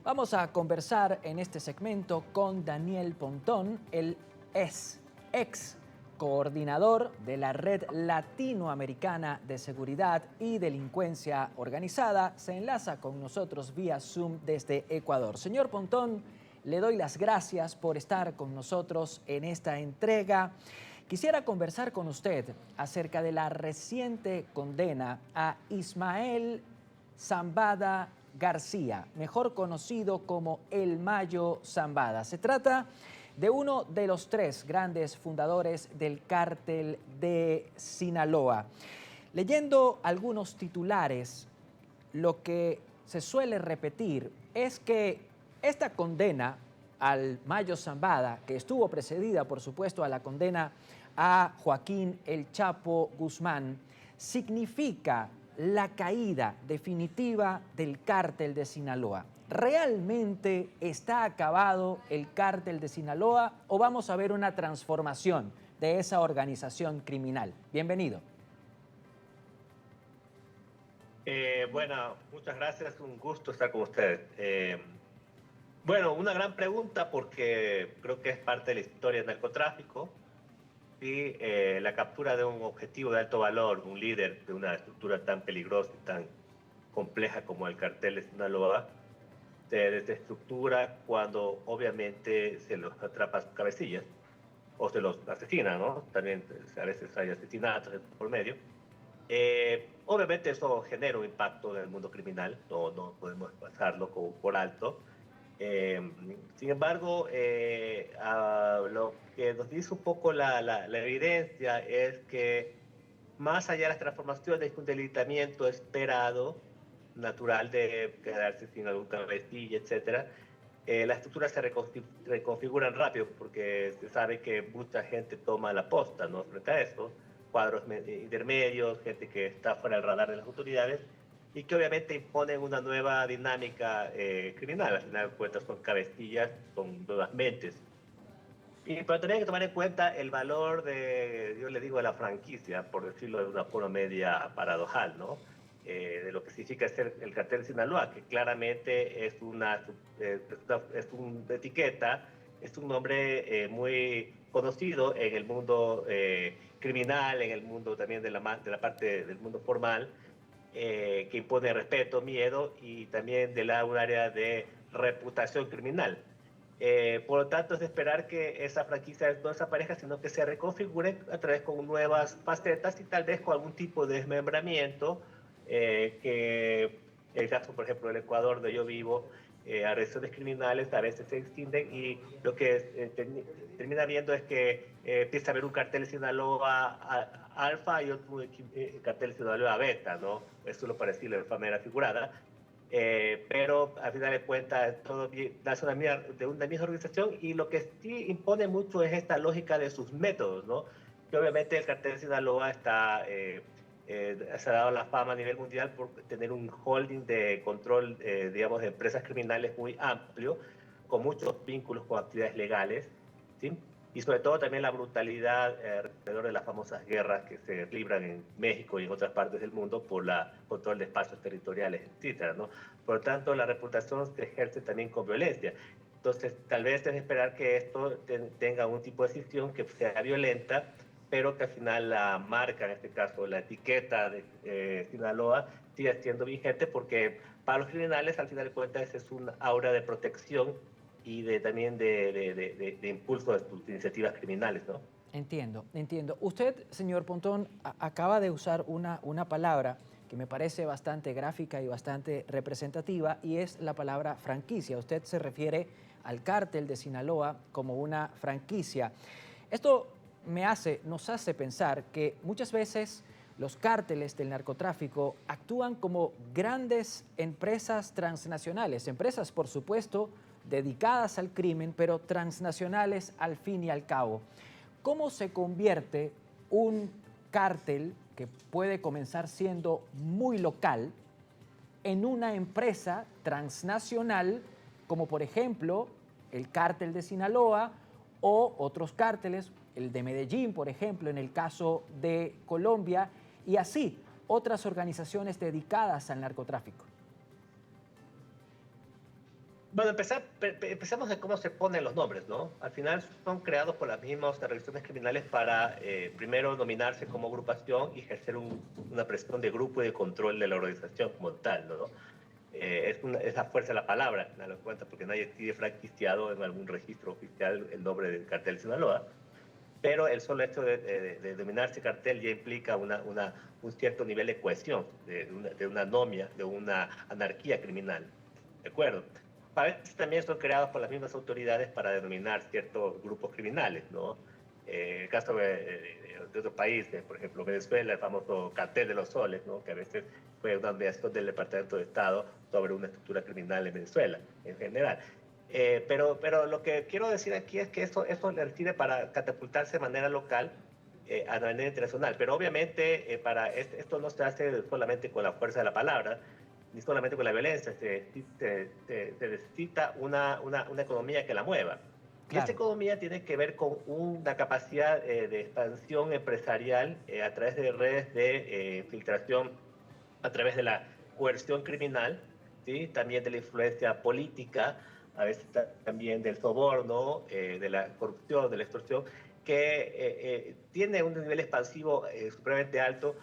Vamos a conversar en este segmento con Daniel Pontón. Él es ex coordinador de la Red Latinoamericana de Seguridad y Delincuencia Organizada. Se enlaza con nosotros vía Zoom desde Ecuador. Señor Pontón, le doy las gracias por estar con nosotros en esta entrega. Quisiera conversar con usted acerca de la reciente condena a Ismael Zambada García, mejor conocido como El Mayo Zambada. Se trata de uno de los tres grandes fundadores del cártel de Sinaloa. Leyendo algunos titulares, lo que se suele repetir es que esta condena al Mayo Zambada, que estuvo precedida, por supuesto, a la condena a Joaquín El Chapo Guzmán, significa la caída definitiva del cártel de Sinaloa. ¿Realmente está acabado el cártel de Sinaloa o vamos a ver una transformación de esa organización criminal? Bienvenido. Bueno, muchas gracias, un gusto estar con ustedes. Bueno, una gran pregunta porque creo que es parte de la historia del narcotráfico y la captura de un objetivo de alto valor, un líder de una estructura tan peligrosa y tan compleja como el cartel de Sinaloa, se desestructura cuando obviamente se los atrapa a sus cabecillas o se los asesina, ¿no? También a veces hay asesinatos por medio. Obviamente eso genera un impacto en el mundo criminal, no podemos pasarlo como por alto. Sin embargo, lo que nos dice un poco la evidencia es que más allá de las transformaciones, un debilitamiento esperado, natural de quedarse sin algún cabecilla, etcétera, las estructuras se reconfiguran rápido porque se sabe que mucha gente toma la posta, ¿no? Frente a eso, cuadros intermedios, gente que está fuera del radar de las autoridades y que obviamente imponen una nueva dinámica criminal. Al final de cuentas son cabecillas, son nuevas mentes. Pero también hay que tomar en cuenta el valor de, yo le digo, de la franquicia, por decirlo de una forma media paradojal, ¿no? De lo que significa ser el cartel de Sinaloa, que claramente es una etiqueta, es un nombre muy conocido en el mundo criminal, en el mundo también de la parte del mundo formal, que impone respeto, miedo y también de un área de reputación criminal. Por lo tanto, es de esperar que esa franquicia no desaparezca, sino que se reconfigure a través con nuevas facetas y tal vez con algún tipo de desmembramiento, que el caso, por ejemplo, del Ecuador, donde yo vivo, agresiones criminales a veces se extienden y lo que termina viendo es que empieza a haber un cartel de Sinaloa alfa y otro cartel de Sinaloa beta, ¿no? Eso lo parecido de manera figurada. Pero al final de cuentas todo nace de una misma organización y lo que sí impone mucho es esta lógica de sus métodos, ¿no? Que obviamente el cartel de Sinaloa se ha dado la fama a nivel mundial por tener un holding de control, digamos, de empresas criminales muy amplio, con muchos vínculos con actividades legales, ¿sí? Y sobre todo también la brutalidad alrededor de las famosas guerras que se libran en México y en otras partes del mundo por el control de espacios territoriales, etcétera, ¿no? Por lo tanto, la reputación se ejerce también con violencia. Entonces, tal vez es esperar que esto tenga un tipo de decisión que sea violenta, pero que al final la marca, en este caso la etiqueta de Sinaloa, siga siendo vigente porque para los criminales, al final de cuentas, es un aura de protección y también de impulso de sus iniciativas criminales, ¿no? Entiendo, entiendo. Usted, señor Pontón, acaba de usar una palabra que me parece bastante gráfica y bastante representativa y es la palabra franquicia. Usted se refiere al cártel de Sinaloa como una franquicia. Esto nos hace pensar que muchas veces los cárteles del narcotráfico actúan como grandes empresas transnacionales, empresas por supuesto dedicadas al crimen, pero transnacionales al fin y al cabo. ¿Cómo se convierte un cártel que puede comenzar siendo muy local en una empresa transnacional, como por ejemplo el cártel de Sinaloa o otros cárteles, el de Medellín, por ejemplo, en el caso de Colombia, y así otras organizaciones dedicadas al narcotráfico? Bueno, empezamos de cómo se ponen los nombres, ¿no? Al final son creados por las mismas organizaciones criminales para, primero, dominarse como agrupación y ejercer una presión de grupo y de control de la organización como tal, ¿no? Es la fuerza de la palabra, me lo cuenta, porque nadie tiene franquiciado en algún registro oficial el nombre del cartel de Sinaloa, pero el solo hecho de dominar ese cartel ya implica un cierto nivel de cohesión, de una anomia, de una anarquía criminal. ¿De acuerdo? A veces también son creados por las mismas autoridades para denominar ciertos grupos criminales, ¿no? El caso de otros países, por ejemplo, Venezuela, el famoso cartel de los soles, ¿no? Que a veces fue una ampliación del Departamento de Estado sobre una estructura criminal en Venezuela, en general. Pero lo que quiero decir aquí es que eso le sirve para catapultarse de manera local a manera internacional. Pero obviamente esto no se hace solamente con la fuerza de la palabra, ni solamente con la violencia, se necesita una economía que la mueva. Y esta Claro, economía tiene que ver con una capacidad de expansión empresarial a través de redes de filtración, a través de la coerción criminal, ¿sí? También de la influencia política, a veces también del soborno, de la corrupción, de la extorsión, que tiene un nivel expansivo supremamente alto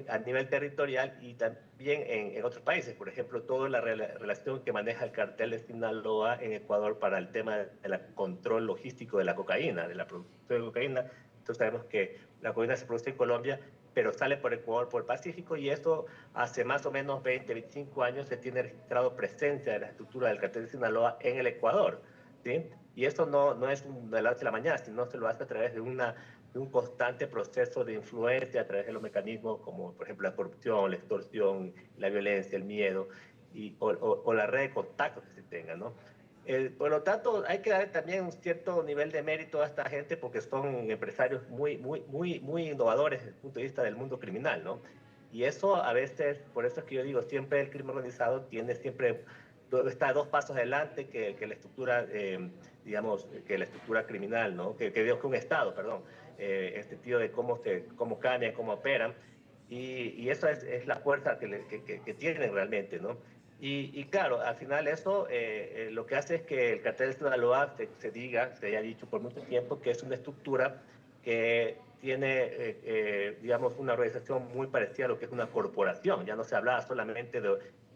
a nivel territorial y también en otros países. Por ejemplo, toda la relación que maneja el cartel de Sinaloa en Ecuador para el tema del control logístico de la cocaína, de la producción de cocaína. Entonces sabemos que la cocaína se produce en Colombia, pero sale por Ecuador, por el Pacífico, y eso hace más o menos 20, 25 años se tiene registrado presencia de la estructura del cartel de Sinaloa en el Ecuador, ¿sí? Y eso no es de la noche a la mañana, sino se lo hace a través de un constante proceso de influencia a través de los mecanismos como, por ejemplo, la corrupción, la extorsión, la violencia, el miedo, o la red de contactos que se tenga, ¿no? Por lo tanto, hay que dar también un cierto nivel de mérito a esta gente porque son empresarios muy innovadores desde el punto de vista del mundo criminal, ¿no? Y eso a veces, por eso es que yo digo, siempre el crimen organizado tiene siempre, está 2 pasos adelante que la estructura, digamos, que la estructura criminal, ¿no? Que un Estado, perdón, este tío de cómo cambian, cómo operan. Y eso es la fuerza que tienen realmente, ¿no? Y claro, al final eso lo que hace es que el cartel de Sinaloa se haya dicho por mucho tiempo que es una estructura que tiene, digamos, una organización muy parecida a lo que es una corporación. Ya no se hablaba solamente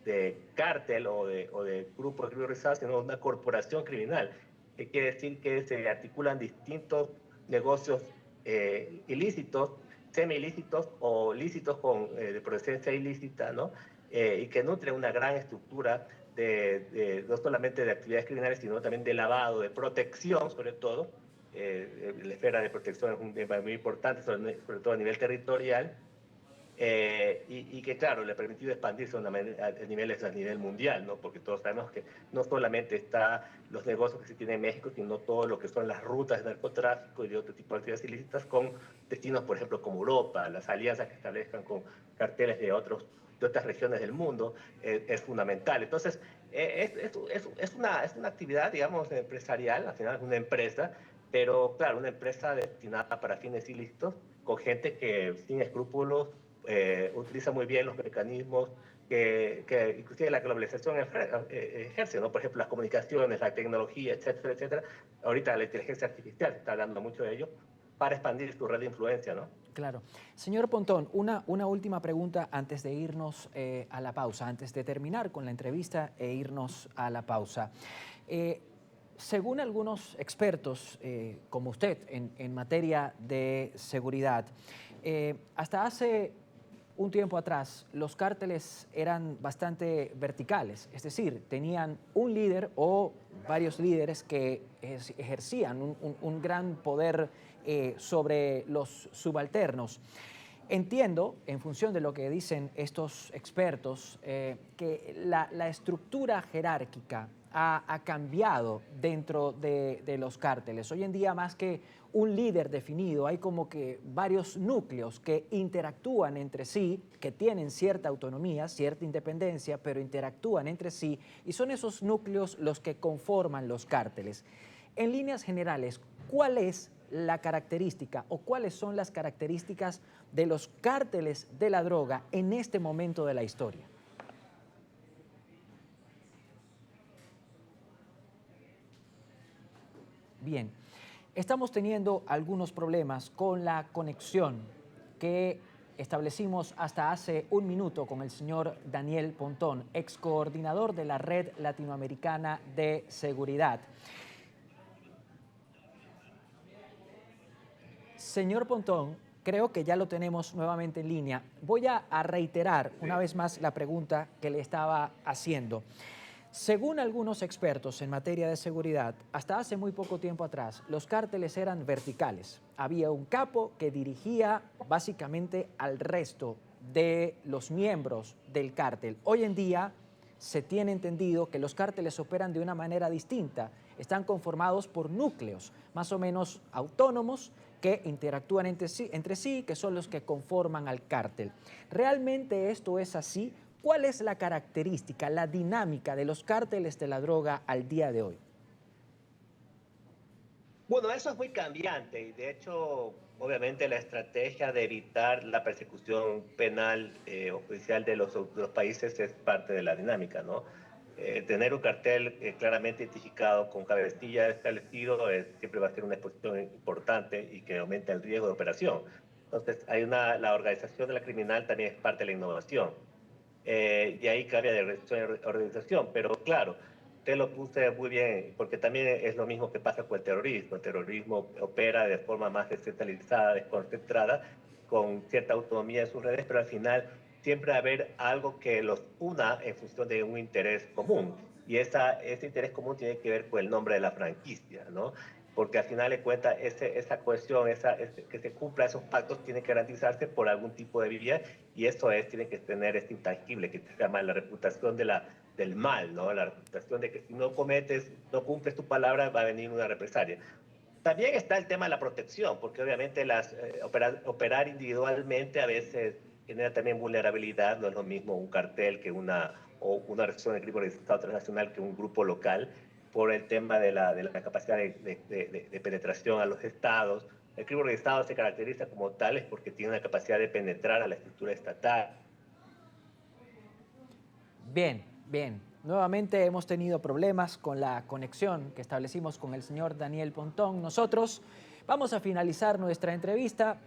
de cártel o de grupo de crimen organizado, sino de una corporación criminal, que quiere decir que se articulan distintos negocios ilícitos, semi-ilícitos o lícitos de procedencia ilícita, ¿no? Y que nutre una gran estructura no solamente de actividades criminales, sino también de lavado, de protección, sobre todo. La esfera de protección es un tema muy importante, sobre todo a nivel territorial, y que, claro, le ha permitido expandirse a nivel mundial, ¿no? Porque todos sabemos que no solamente están los negocios que se tienen en México, sino todo lo que son las rutas de narcotráfico y de otro tipo de actividades ilícitas con destinos, por ejemplo, como Europa, las alianzas que establezcan con carteles de otras regiones del mundo, es fundamental. Entonces, es una actividad, digamos, empresarial, al final es una empresa, pero claro, una empresa destinada para fines ilícitos, con gente que sin escrúpulos utiliza muy bien los mecanismos que inclusive la globalización ejerce, ¿no? Por ejemplo, las comunicaciones, la tecnología, etcétera, etcétera. Ahorita la inteligencia artificial se está hablando mucho de ello para expandir su red de influencia, ¿no? claro. Señor Pontón, una última pregunta antes de irnos a la pausa, antes de terminar con la entrevista e irnos a la pausa. Según algunos expertos, como usted, en materia de seguridad, hasta hace un tiempo atrás los cárteles eran bastante verticales, es decir, tenían un líder o varios líderes que ejercían un gran poder sobre los subalternos. Entiendo, en función de lo que dicen estos expertos, que la estructura jerárquica ha cambiado dentro de los cárteles. Hoy en día, más que un líder definido, hay como que varios núcleos que interactúan entre sí, que tienen cierta autonomía, cierta independencia, pero interactúan entre sí, y son esos núcleos los que conforman los cárteles. En líneas generales, ¿cuál es la característica o cuáles son las características de los cárteles de la droga en este momento de la historia? Bien, estamos teniendo algunos problemas con la conexión que establecimos hasta hace un minuto con el señor Daniel Pontón, ex coordinador de la Red Latinoamericana de Seguridad. Señor Pontón, creo que ya lo tenemos nuevamente en línea. Voy a reiterar una vez más la pregunta que le estaba haciendo. Según algunos expertos en materia de seguridad, hasta hace muy poco tiempo atrás, los cárteles eran verticales. Había un capo que dirigía básicamente al resto de los miembros del cártel. Hoy en día se tiene entendido que los cárteles operan de una manera distinta. Están conformados por núcleos más o menos autónomos que interactúan entre sí, que son los que conforman al cártel. ¿Realmente esto es así? ¿Cuál es la característica, la dinámica de los cárteles de la droga al día de hoy? Bueno, eso es muy cambiante y de hecho, obviamente la estrategia de evitar la persecución penal o judicial de los países es parte de la dinámica, ¿no? Tener un cartel claramente identificado con cabecilla establecido siempre va a ser una exposición importante y que aumenta el riesgo de operación. Entonces, la organización de la criminal también es parte de la innovación. Y ahí cambia de organización, pero claro, te lo puse muy bien, porque también es lo mismo que pasa con el terrorismo. El terrorismo opera de forma más descentralizada, desconcentrada, con cierta autonomía en sus redes, pero al final siempre va a haber algo que los una en función de un interés común. Y ese interés común tiene que ver con el nombre de la franquicia, ¿no? Porque al final de cuentas esa cohesión, que se cumpla esos pactos tiene que garantizarse por algún tipo de vía y eso tiene que tener este intangible que se llama la reputación del mal, ¿no? La reputación de que si no cometes, no cumples tu palabra, va a venir una represalia. También está el tema de la protección, porque obviamente operar individualmente a veces genera también vulnerabilidad, no es lo mismo un cartel que o una organización de crimen organizado transnacional que un grupo local, por el tema de la capacidad de penetración a los estados. El crimen organizado se caracteriza como tales porque tiene una capacidad de penetrar a la estructura estatal. Bien, bien. Nuevamente hemos tenido problemas con la conexión que establecimos con el señor Daniel Pontón. Nosotros vamos a finalizar nuestra entrevista